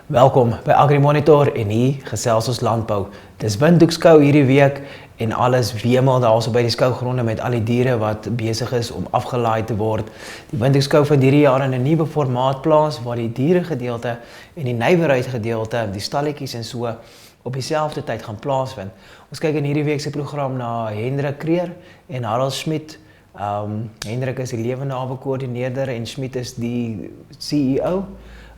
Welkom by AgriMonitor en hier gesels ons landbou. Dis Windhoekskou hierdie week en alles wemel daarso by die skougronde met al die diere wat besig is om afgelaai te word. Die Windhoekskou vind hierdie jaar in 'n nuwe formaat plaas waar die dieregedeelte en die nywerheidsgedeelte, die stalletjies en so op dieselfde tyd gaan plaasvind. Ons kyk in hierdie week se program na Hendrik Kreer en Harold Schmidt. Hendrik is die lewende hawe koördineerder en Schmidt is die CEO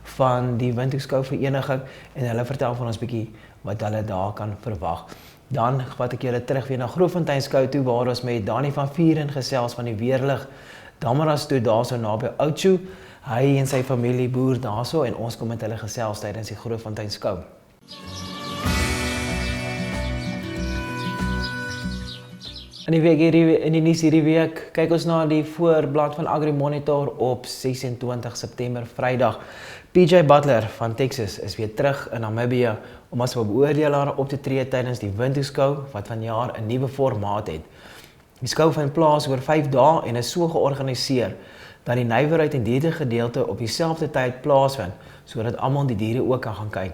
van die Windhoekskou vereniging en hulle vertel van ons bietjie wat hulle daar kan verwag. Dan vat ek julle terug weer na Grootfonteinskou toe waar ons met Dani van Vuren gesels van die Weerlig Damaras toe daarso naby Oudtshoorn. Hy en sy familie boer daarso en ons kom met hulle gesels tydens die Grootfonteinskou. In die nuus hierdie week kyk ons na die voorblad van AgriMonitor op 26 September Vrydag. PJ Butler van Texas is weer terug in Namibië om as beoordelaar op te tree tydens die Windhoekskou wat vanjaar 'n nuwe formaat het. Die skou vind plaas oor 5 dae en is so georganiseer dat die nywerheid en dieregedeelte op dieselfde tyd plaasvind sodat almal die diere ook kan gaan kyk.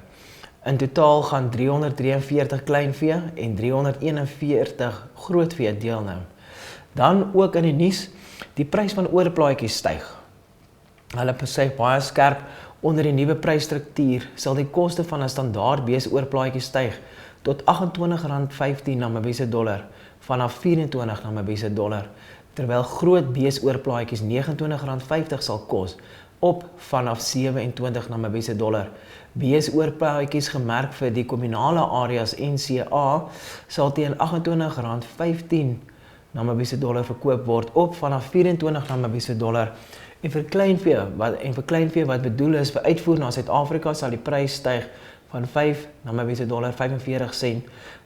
In totaal gaan 343 kleinvee en 341 grootvee deelneem. Dan ook in die nuus, die prys van oorplaatjies styg. Hulle besyf baie skerp onder die nuwe prysstruktuur sal die koste van 'n standaard beesoorplaatjie styg tot R28.15 Namibiese dollar vanaf R24 Namibiese dollar, terwyl groot beesoorplaatjies R29.50 sal kos op vanaf R27 Namibiese dollar. Beesoorplaatjies gemerk vir die kommunale areas NCA sal teen R28.15 Namibiese dollar verkoop word op vanaf R24 Namibiese dollar. En vir kleinvee wat bedoel is vir uitvoer na Suid-Afrika sal die prys styg van R5 Namibiese dollar 45 sent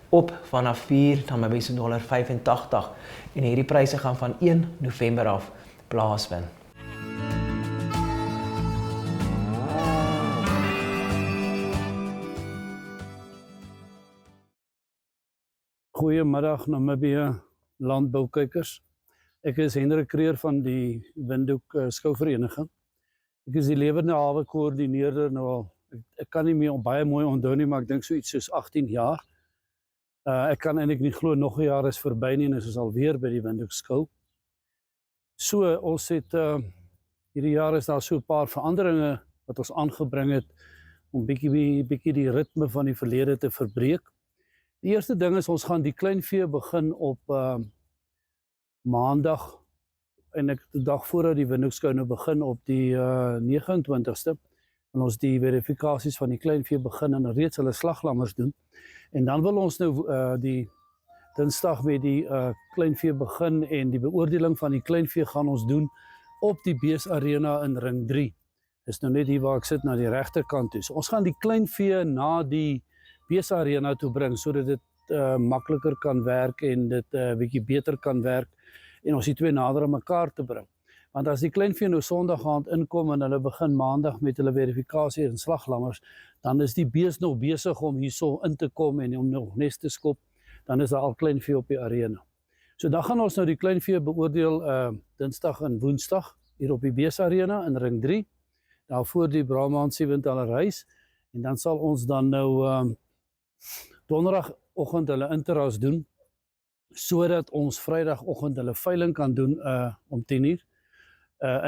op vanaf R4 Namibiese dollar 85 en hierdie pryse gaan van 1 November af plaasvind. Goeiemiddag Namibië landboukykers. Ek is Hendrik Kreer van die Windhoekskou vereniging. Ek is die lewende hawe koördineerder nou al, ek kan nie meer baie mooi onthou nie, maar ek dink so iets soos 18 jaar. Ek kan eintlik nie glo nog 'n jaar is verby nie en ons is alweer by die Windhoekskou. So ons het hierdie jaar is daar so 'n paar veranderinge wat ons aangebring het om bietjie die ritme van die verlede te verbreek. Die eerste ding is ons gaan die kleinvee begin op Maandag en ek die dag voordat die Windhoekskou nou begin op die 29ste en ons die verifikasies van die kleinvee begin en reeds hulle slaglammers doen. En dan wil ons nou die Dinsdag met die kleinvee begin en die beoordeling van die kleinvee gaan ons doen op die beesarena in Ring 3. Dis nou net hier waar ek sit na die regterkant toe. So ons gaan die kleinvee na die beesarena toe bring sodat dit makliker kan werk en dit bietjie beter kan werk en ons die twee nader aan mekaar te bring. Want as die kleinvee nou Sondag aand inkom en hulle begin Maandag met hulle verifikasie en slaglammers, dan is die bees nog besig om hierso in te kom en om nog nes te skop, dan is daar al kleinvee op die arena. So dan gaan ons nou die kleinvee beoordeel Dinsdag en Woensdag hier op die beesarena in Ring 3, daar voor die Brahman Siewentaler huis en dan sal ons dan nou Donderdagoggend hulle interras doen sodat ons Vrydagoggend hulle veiling kan doen om 10:00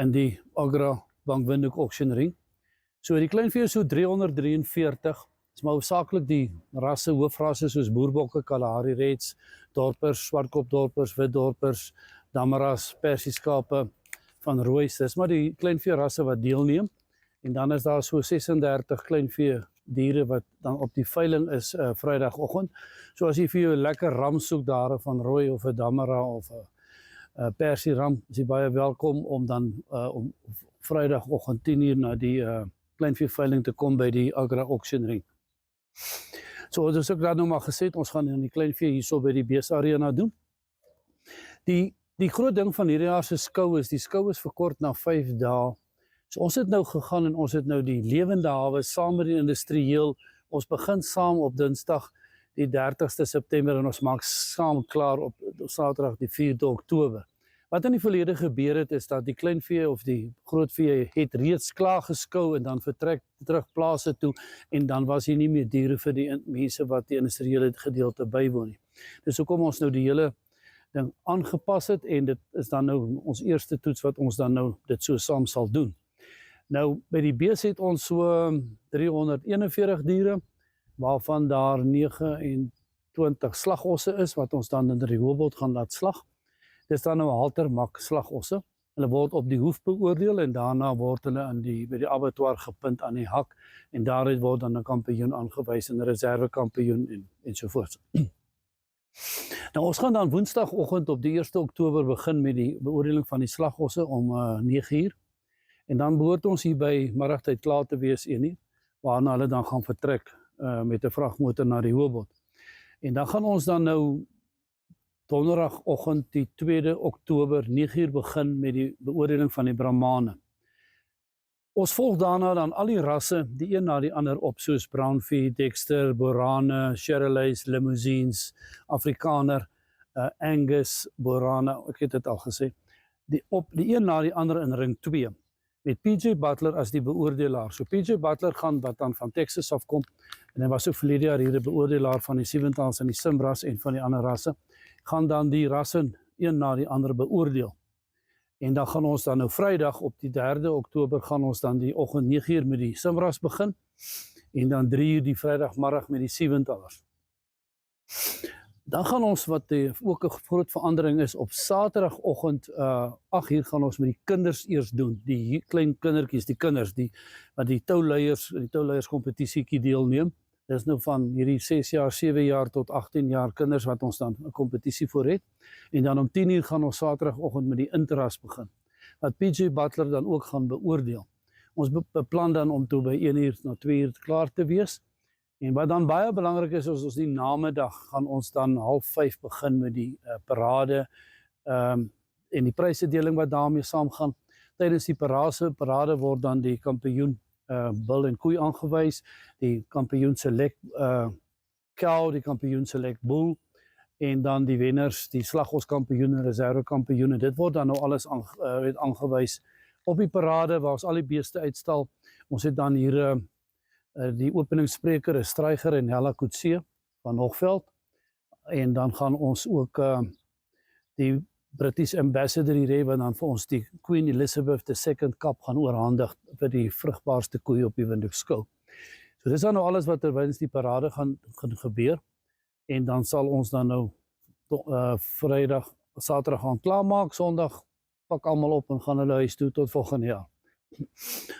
in die Agra Bank Windhoek Auction Ring. So die kleinvee is so 343, is maar hoofsaaklik die rasse, hoofrasse soos boerbokke, Kalahari Reds, dorpers, swartkopdorpers, witdorpers, Damaras, Persieskape van Roois. Dis maar die kleinvee rasse wat deelneem en dan is daar so 36 kleinvee diere wat dan op die veiling is Vrydagoggend. So as jy vir jou 'n lekker ram soek daar van Rooi of 'n Damara of 'n Persie ram, is jy baie welkom om dan om Vrydagoggend 10:00 na die kleinvee veiling te kom by die Agra Auction Ring. So as ek dan nou maar gesê het, ons gaan in die kleinvee hierso by die beesarena doen. Die groot ding van hierdie jaar se skou is, die skou is verkort na 5 dae. So ons het nou gegaan en ons het nou die lewende hawe saam met die industrieel, ons begin saam op Dinsdag die 30ste September en ons maak saam klaar op Saterdag die 4de Oktober. Wat in die verlede gebeur het, is dat die kleinvee of die grootvee het reeds klaar geskou en dan vertrek terug plase toe en dan was hier nie meer diere vir die mense wat die industriële gedeelte bywoon nie. Dis hoekom ons nou die hele ding aangepas het en dit is dan nou ons eerste toets wat ons dan nou dit so saam sal doen. Nou by die bees het ons so 341 diere, waarvan daar 29 slagosse is wat ons dan in die Rehoboth gaan laat slag. Dis dan nou haltermak slagosse. Hulle word op die hoef beoordeel en daarna word hulle by die abattoir gepunt aan die hak en daaruit word dan 'n kampioen aangewys en 'n reservekampioen en so voort. Nou ons gaan dan woensdagoggend op die 1 Oktober begin met die beoordeling van die slagosse om 9:00 en dan behoort ons hier by middagtyd klaar te wees 1:00 waarna hulle dan gaan vertrek met 'n vragmotor na die Rehoboth. En dan gaan ons dan nou donderdagoggend die 2 Oktober 9:00 begin met die beoordeling van die Brahmane. Ons volg daarna dan al die rasse, die een na die ander op, soos Brownfee, Dexter, Borane, Charolais, Limousines, Afrikaner, Angus, Borana, ek het dit al gesê, die een na die ander in ring 2, met PJ Butler as die beoordelaar. So PJ Butler gaan wat dan van Texas afkom, en hy was ook verlede jaar hier 'n beoordelaar van die Sieventals en die Simras en van die ander rasse, gaan dan die rasse een na die ander beoordeel. En dan gaan ons dan nou Vrydag op die 3 Oktober gaan ons dan die oggend 9:00 met die Simras begin en dan 3:00 die Vrydagmiddag met die Sieventals. Dan gaan ons wat ook 'n groot verandering is op Saterdagoggend 8:00 gaan ons met die kinders eers doen. Die klein kindertjies, die kinders wat die touleiers kompetisietjie deelneem. Dis nou van hierdie 6 jaar, 7 jaar tot 18 jaar kinders wat ons dan 'n kompetisie voor het. En dan om 10:00 gaan ons Saterdagoggend met die interras begin. Wat PJ Butler dan ook gaan beoordeel. Ons beplan dan om toe by 1:00 na 2:00 klaar te wees. En wat dan baie belangrik is ons die namiddag gaan ons dan 4:30 begin met die parade en die prysedeling wat daarmee saamgaan. Tydens die parade word dan die kampioen bil en koei aangewys, die kampioen select cow, die kampioen select bull en dan die wenners, die slagoskampioen en reservekampioen. Dit word dan nou alles aangewys op die parade waar ons al die beeste uitstal. Ons het dan hier die openingsspreker is Stryger en Hella Coetzee van Hoogveld en dan gaan ons ook die British Ambassador hier hê wat dan vir ons die Queen Elizabeth II kap gaan oorhandig vir die vrugbaarste koei op die Windhoek skou. So dis dan nou alles wat terwyl die parade gaan gebeur en dan sal ons dan nou Vrydag, Saterdag gaan klaarmaak, Sondag pak almal op en gaan hulle huis toe tot volgende jaar.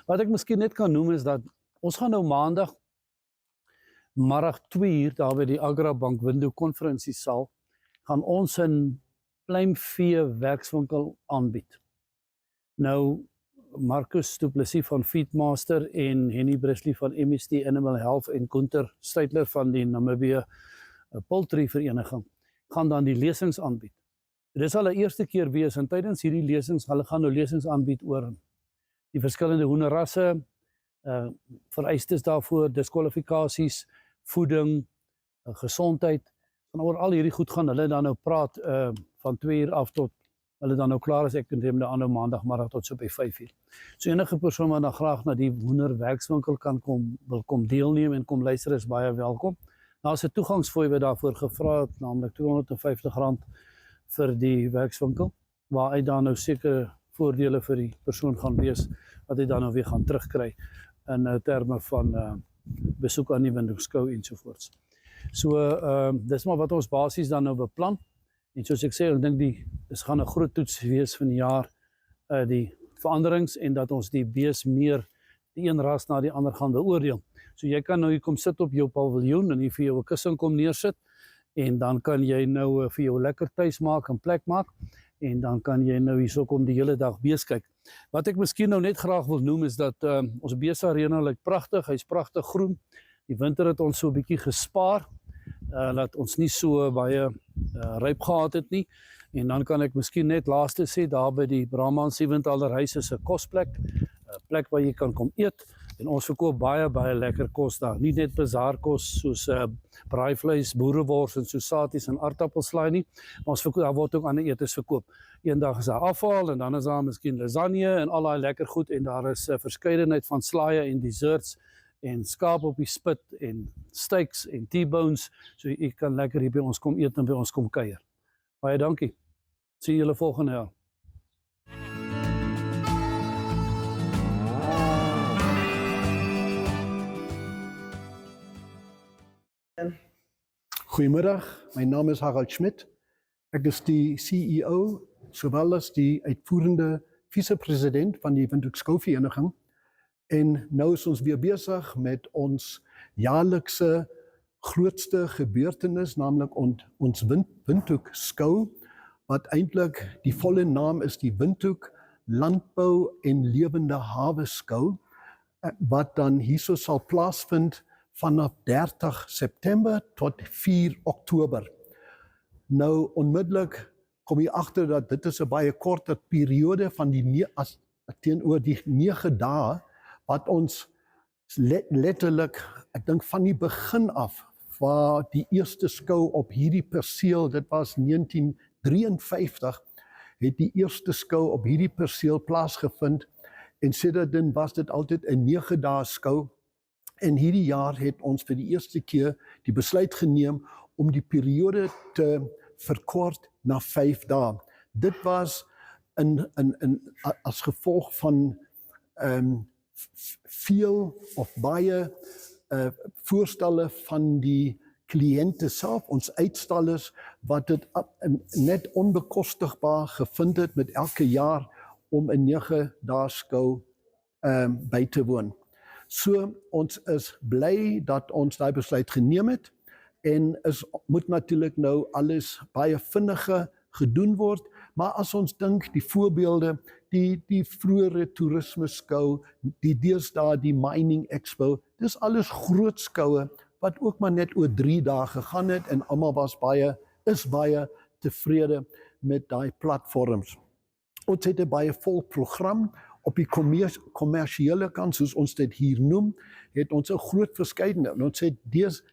Wat ek miskien net kan noem is dat ons gaan nou maandag middag 2:00 daar by die Agrabank Windhoek konferensiesaal gaan ons 'n pluimvee werkswinkel aanbied. Nou Marcus Du Plessis van Feedmaster en Henny Brisley van MSD Animal Health en Gunther Steytler van die Namibia Poultry Vereniging gaan dan die lesings aanbied. Dit sal 'n eerste keer wees en tydens hierdie lesings hulle gaan nou lesings aanbied oor die verskillende hoenderrasse, vereistes daarvoor, diskwalifikasies, voeding, gesondheid, en oor al hierdie goed gaan hulle dan nou praat van 2:00 af tot hulle dan nou klaar is. Ek neem dan nou maandagmiddag tot so by 5:00. So enige persoon wat dan graag na die hoenderwerkswinkel wil kom deelneem en kom luister is baie welkom. Daar's 'n toegangsfooi wat daarvoor gevra het, naamlik R250 vir die werkswinkel, waar hy dan nou sekere voordele vir die persoon gaan wees wat hy dan nou weer gaan terugkry in terme van besoek aan die Windhoek skou ensovoorts. So dis maar wat ons basies dan nou beplan. En soos ek sê, ek dink dis gaan 'n groot toets wees van die jaar die veranderings en dat ons die bees meer die een ras na die ander gaan beoordeel. So jy kan nou hier kom sit op jou paviljoen en hier vir jou 'n kussing kom neersit en dan kan jy nou vir jou lekker tuis maak en plek maak en dan kan jy nou hierso kom die hele dag bees kyk. Wat ek miskien nou net graag wil noem is dat ons beesarena lyk pragtig, hy's pragtig groen. Die winter het ons so 'n bietjie gespaar, dat ons nie so baie ryp gehad het nie. En dan kan ek miskien net laaste sê, daar by die Brahman Sieventaler huis is 'n kosplek, 'n plek waar jy kan kom eet. En ons verkoop baie lekker kos daar. Nie net bazaarkos soos braaivleis, boerewors en sosaties en aardappelslaai nie, maar ons verkoop, daar word ook ander etes verkoop. Eendag is daar afval en dan is daar miskien lasagne en al daai lekker goed en daar is 'n verskeidenheid van slaaie en desserts en skaap op die spit en steaks en T-bones, so jy kan lekker hier by ons kom eet en by ons kom kuier. Baie dankie. Sien julle volgende jaar. Goeiemiddag, my naam is Harald Schmidt. Ek is die CEO, sowel as die uitvoerende vice-president van die Windhoek Skouvereniging. En nou is ons weer besig met ons jaarlikse grootste gebeurtenis, naamlik ons Windhoek Skou, wat eintlik die volle naam is die Windhoek Landbou en Lewende Hawe Skou, wat dan hierso sal plaasvind vanaf 30 September tot 4 Oktober. Nou onmiddellik kom jy agter dat dit is 'n baie korter periode van teenoor die 9 dae wat ons letterlik, ek dink van die begin af, waar die eerste skou op hierdie perseel, dit was 1953, het die eerste skou op hierdie perseel plaasgevind en sedertdien was dit altyd 'n 9 dae skou. En hierdie jaar het ons vir die eerste keer die besluit geneem om die periode te verkort na 5 dae. Dit was as gevolg van veel of baie voorstelle van die kliënte self, ons uitstallers, wat dit net onbekostigbaar gevind het met elke jaar om 'n 9 dae skou by te woon. So ons is bly dat ons daai besluit geneem het en moet natuurlik nou alles baie vinniger gedoen word, maar as ons dink die voorbeelde, die vroeëre toerisme skou, die deesdae die mining expo, dis alles groot skoue wat ook maar net oor 3 dae gegaan het en almal is baie tevrede met daai platforms. Ons het 'n baie vol program. Op die kommersiële kant, soos ons dit hier noem, het ons 'n groot verskeidenheid. Ons het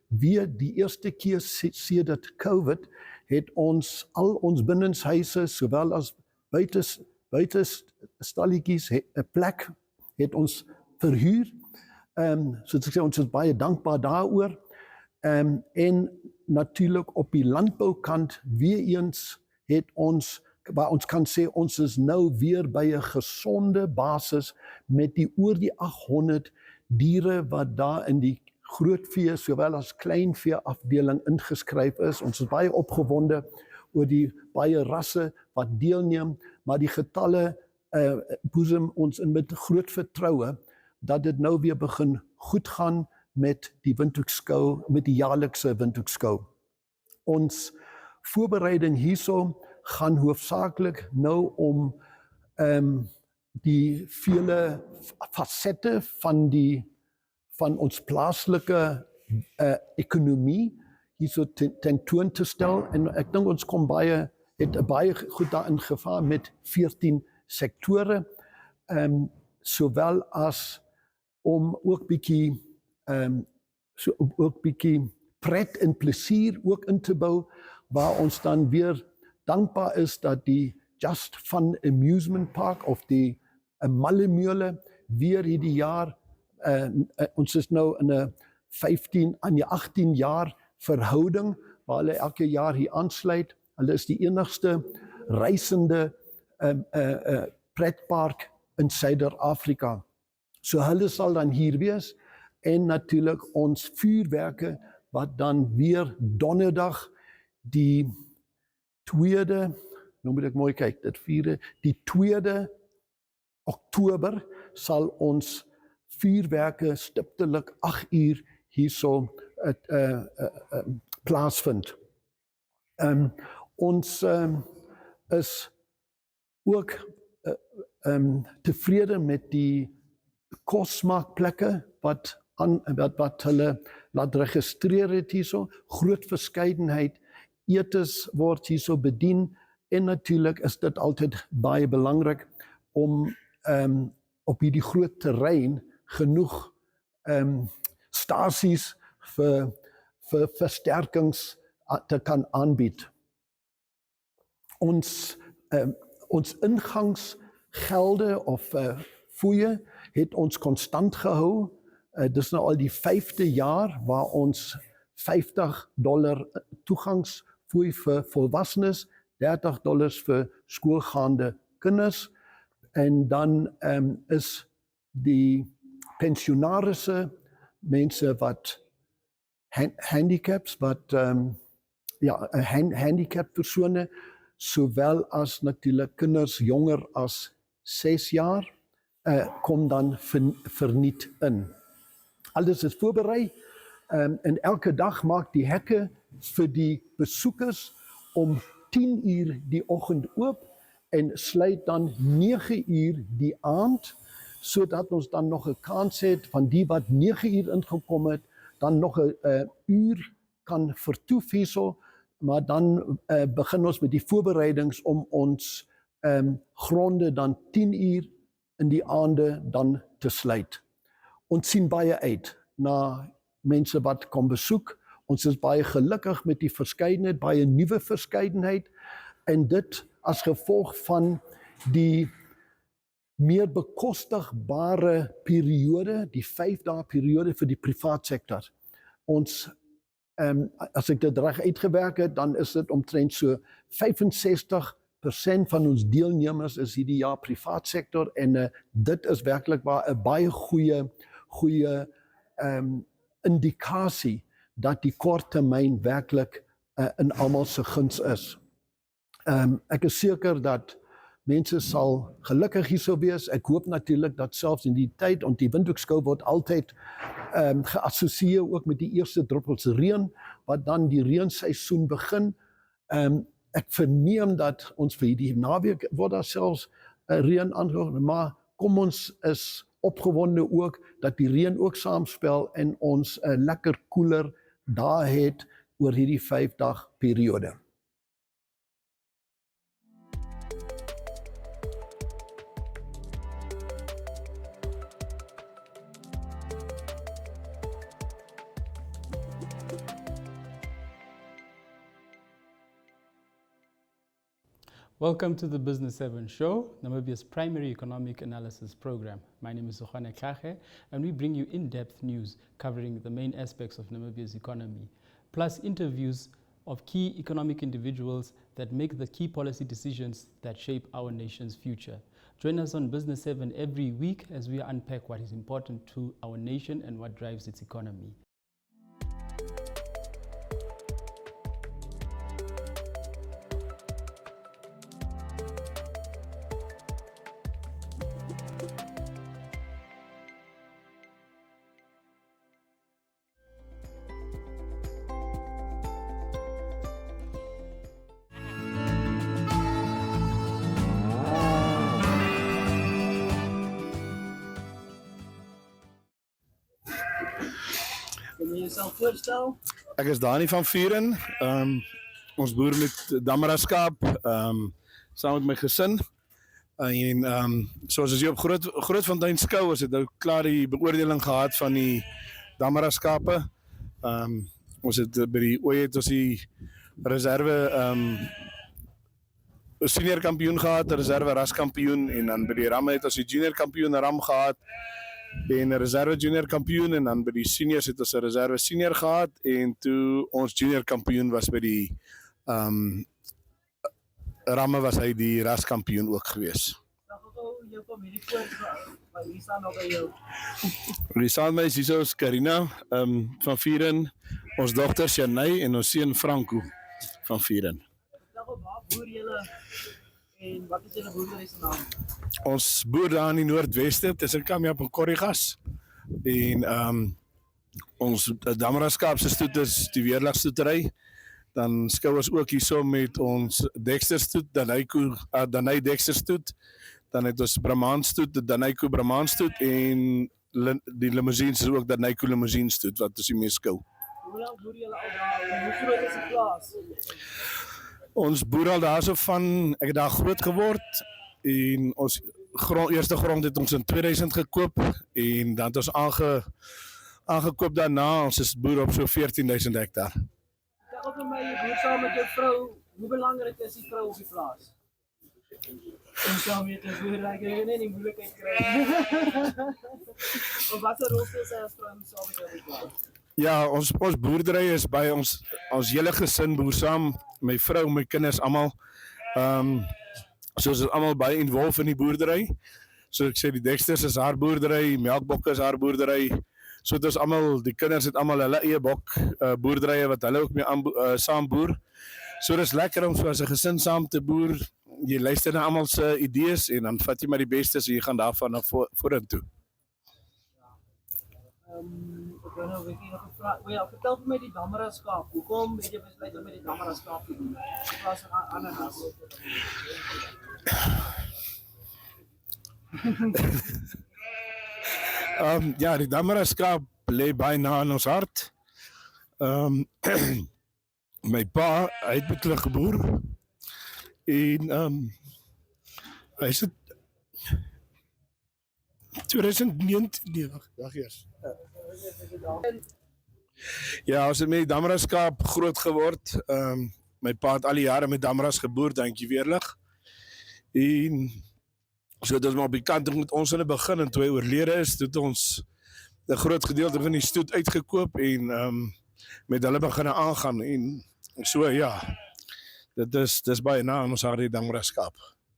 weer die eerste keer sedert COVID, het ons al ons binnenshuise, sowel as buitestalletjies, 'n plek het ons verhuur. Soos ek sê, ons is baie dankbaar daaroor. En natuurlik op die landboukant, weer eens het ons, waar ons kan sê ons is nou weer by 'n gesonde basis met die oor die 800 diere wat daar in die grootvee sowel as kleinvee afdeling ingeskryf is. Ons is baie opgewonde oor die baie rasse wat deelneem, maar die getalle boesem ons in met groot vertroue dat dit nou weer begin goed gaan met die Windhoek Skou, met die jaarlikse Windhoek Skou. Ons voorbereiding hierso gaan hoofsaaklik nou om die vele fasette van ons plaaslike ekonomie hierso tentoon te stel, en ek dink ons het baie goed daarin gevaar met 14 sektore, sowel as om ook bietjie pret en plesier ook in te bou, waar ons dan weer dankbaar is dat die Just Fun Amusement Park of die Mallemeule weer hierdie jaar, ons is nou in 'n 18 jaar verhouding, waar hulle elke jaar hier aansluit. Hulle is die enigste reisende pretpark in Suider-Afrika. So hulle sal dan hier wees, en natuurlik ons vuurwerke, wat dan weer donderdag die 2de, nou moet ek mooi kyk, die 2de Oktober sal ons vuurwerke stiptelik 8 uur hierso plaasvind. Ons is ook tevrede met die kosmaakplekke wat hulle laat registreer het hierso. Groot verskeidenheid etes word hierso bedien, en natuurlik is dit altyd baie belangrik om op hierdie groot terrein genoeg stasies vir versterkings te kan aanbied. Ons ingangsgelde of fooie het ons konstant gehou. Dis nou al die 5de jaar waar ons $50 toegangsfooi vir volwassenes, $30 vir skoolgaande kinders, en dan is die pensionarisse, mense wat handicaps, wat handicap persone, sowel as natuurlik kinders jonger as 6 jaar, kom dan verniet in. Alles is voorberei, en elke dag maak die hekke vir die besoekers om 10 uur die oggend oop en sluit dan 9 uur die aand, sodat ons dan nog 'n kans het van die wat 9 uur ingekom het, dan nog 'n uur kan vertoef hierso, maar dan begin ons met die voorbereidings om ons gronde dan 10 uur in die aande dan te sluit. Ons sien baie uit na mense wat kom besoek. Ons is baie gelukkig met die verskeidenheid, baie nuwe verskeidenheid, en dit as gevolg van die meer bekostigbare periode, die 5 dae periode vir die privaat sektor. Ons, as ek dit reg uitgewerk het, dan is dit omtrent so 65% van ons deelnemers is hierdie jaar privaat sektor, en dit is werklik waar 'n baie goeie indikasie dat die korttermyn werklik in almal se guns is. Ek is seker dat mense sal gelukkig hierso wees. Ek hoop natuurlik dat selfs in die tyd, want die Windhoekskou word altyd geassosieer ook met die eerste druppels reën, wat dan die reenseisoen begin. Ek verneem dat ons vir hierdie naweek word daar selfs reën aangekondig, maar kom ons is opgewonde ook dat die reën ook saamspel en ons 'n lekker koeler dae het oor hierdie 5-dag periode. Welcome to the Business 7 show, Namibia's primary economic analysis program. My name is Sukhane Kage, and we bring you in-depth news covering the main aspects of Namibia's economy, plus interviews of key economic individuals that make the key policy decisions that shape our nation's future. Join us on Business 7 every week as we unpack what is important to our nation and what drives its economy. Kan jy jouself voorstel? Ek is Dani van Vuren. Ons boer met Damaraskaap, saam met my gesin. En soos as jy op Grootfontein skou, ons het nou klaar die beoordeling gehad van die Damaraskape. Ons het by die Ooi het ons die reserve senior kampioen gehad, reserve raskampioen, en dan by die Ramme het ons die junior kampioen ram gehad, en 'n reserve junior kampioen, en dan by die seniors het ons 'n reserve senior gehad, en toe ons junior kampioen was by die Ramme was hy die raskampioen ook gewees. Dan gou jou familie voor, wie staan nog by jou? Die saam my is hier is Karina van Vuren, ons dogter Shanay en ons seun Franco van Vuren. Dan gou waar boer julle en wat is julle boerdery se naam? Ons boer daar in die noordweste tussen Kamjap en Korrigas, en ons Damaraskaap se stoet is die weerlagstoetery. Dan skou ons ook hierso met ons Dexter stoet, Danai Dexter stoet. Dan het ons Brahman stoet, Danaiku Brahman stoet, en die limousines is ook Danaiku limousine stoet wat ons die mee skou. Hoe lank boer julle al daar en hoe groot is die plaas? Ons boer al daarso van, ek het daar groot geword, en ons eerste grond het ons in 2000 gekoop, en dan het ons aangekoop daarna. Ons is boer op so 14.000 hektaar. Zeg ook vir my, jy boer saam met jou vrou, hoe belangrijk is die vrou op die plaas? Om saam met jou boer, ek wil nie die moeilikheid kry. Maar wat 'n rol speel sy as vrou saam met jou op die plaas? Ja, ons boerdery is by ons hele gesin boer saam, my vrou, my kinders almal. So ons is almal baie involved in die boerdery. So ek sê die Dexters is haar boerdery, Melkbokke is haar boerdery. So dit is almal, die kinders het almal hulle eie bok boerderye wat hulle ook mee saam boer. So dis lekker om so as 'n gesin saam te boer. Jy luister na almal se idees en dan vat jy maar die bestes en jy gaan daarvan na vorentoe. Ek wil nou weet nog 'n vraag. Ja, vertel vir my die Damara skaap. Hoekom het jy besluit om met die Damara skaap te doen? In plaas van ananas. Ja, die Damara skaap lê baie na in ons hart. My pa, hy het met hulle geboer. En hy sit 2019, nee, wag eers. Ja, ons het met die Damara skaap groot geword. My pa het al die jare met Damaras geboer, dankie weerlig. En so het ons maar op die kant met ons in die begin en toe hy oorlede is, toe het ons 'n groot gedeelte van die stoet uitgekoop en met hulle begin aangaan en so ja. Dis baie na in ons hart die Damara skaap.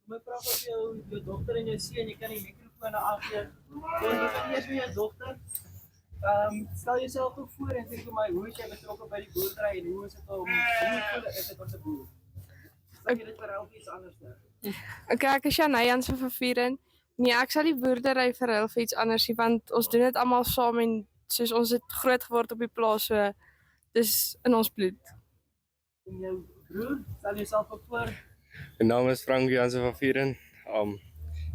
My vraag was jou dogter en jou seun, jy kan die mikrofone afgee. Jy kan eers met jou dogter. Stel jouself ook voor en sê vir my, hoe is jy betrokke by die boerdery en hoe is dit om te boer? Sê jy dit verhou vir iets anders? Okay, ek is Janay Jansen van Vieren. Nee, ek sal die boerdery verhuil vir iets anders nie, want ons doen dit almal saam en soos ons het groot geword op die plaas, so dis in ons bloed. En jou broer, stel jouself ook voor. My naam is Frank Jansen van Vieren.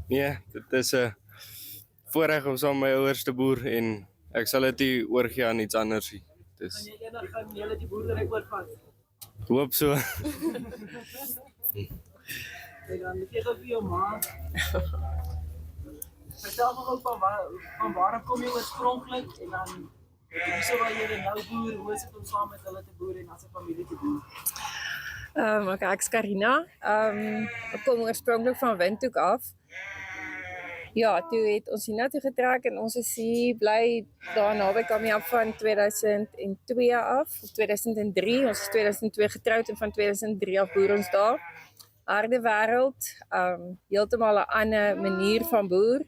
Nee, dit is 'n voorreg om saam met my ouers te boer en ek sal dit nie oorgee aan iets anders nie. Kan jy eendag gaan julle die boerdery oorvat? Hoop so. En dan gee ek vir jou ma. Vertel my ook van waar kom jy oorspronklik en dan hierso waar jy nou boer, hoe is dit om saam met hulle te boer en as 'n familie te boer? Okay, ek is Karina. Ek kom oorspronklik van Windhoek af. Ja, toe het ons hiernatoe getrek en ons is hier bly daar naby Kamiap van 2002 af, of 2003. Ons is 2002 getroud en van 2003 af boer ons daar. Harde wêreld, heeltemal 'n ander manier van boer.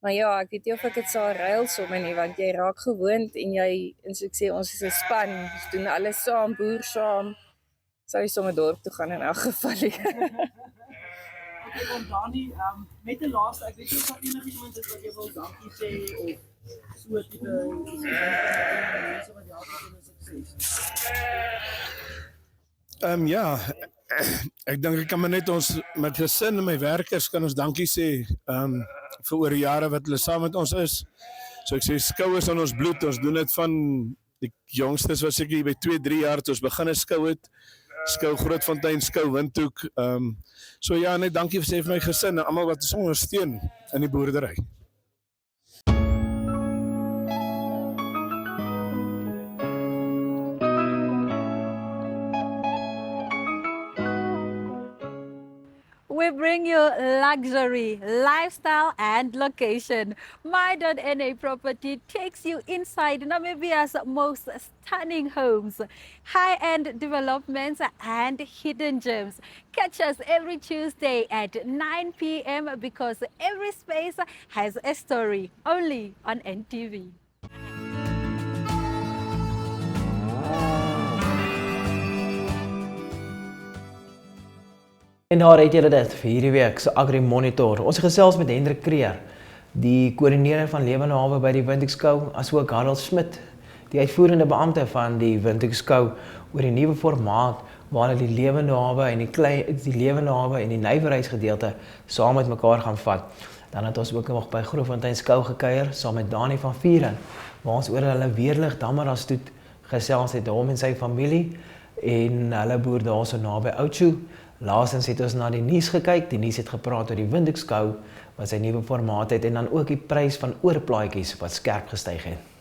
Maar ja, ek weet nie of ek dit sal ruil sommer nie, want jy raak gewoond en jy, en so ek sê, ons is 'n span, ons doen alles saam, boer saam. Sou jy sommer dorp toe gaan in elk geval. Okay, dan Dani, met die laaste, ek weet nie of daar enigiemand is wat jy wil dankie sê of so tipe mense wat help met die sukses. Ja, ek dink ek kan maar net ons met gesin en my werkers kan ons dankie sê vir oor die jare wat hulle saam met ons is. So ek sê skou is in ons bloed. Ons doen dit van die jongstes was seker hier by 2-3 jaar toe ons begin skou het. Skou Grootfontein, skou Windhoek. So ja, net dankie vir my gesin en almal wat ons ondersteun in die boerdery. We bring you luxury, lifestyle and location. My.NA Property takes you inside Namibia's most stunning homes, high-end developments and hidden gems. Catch us every Tuesday at 9 p.m. because every space has a story, only on NTV. En daar het julle dit vir hierdie week se Agri Monitor. Ons gesels met Hendrik Kreer, die koördineerder van Lewende Hawe by die Windhoek Skou, asook Harold Smit, die uitvoerende beampte van die Windhoek Skou, oor die nuwe formaat waar hulle die Lewende Hawe en die Lewende Hawe en die nywerheidsgedeelte saam met mekaar gaan vat. Dan het ons ook nog by Grootfontein Skou gekuier saam met Dani van Vieren, waar ons oor hulle weerlig Damara stoet gesels het, hom en sy familie en hulle boer daarso naby Oudtshoorn. Laasens het ons na die nuus gekyk. Die nuus het gepraat oor die Windhoek Skou wat sy nuwe formaat het en dan ook die prys van oorplaatjies wat skerp gestyg het.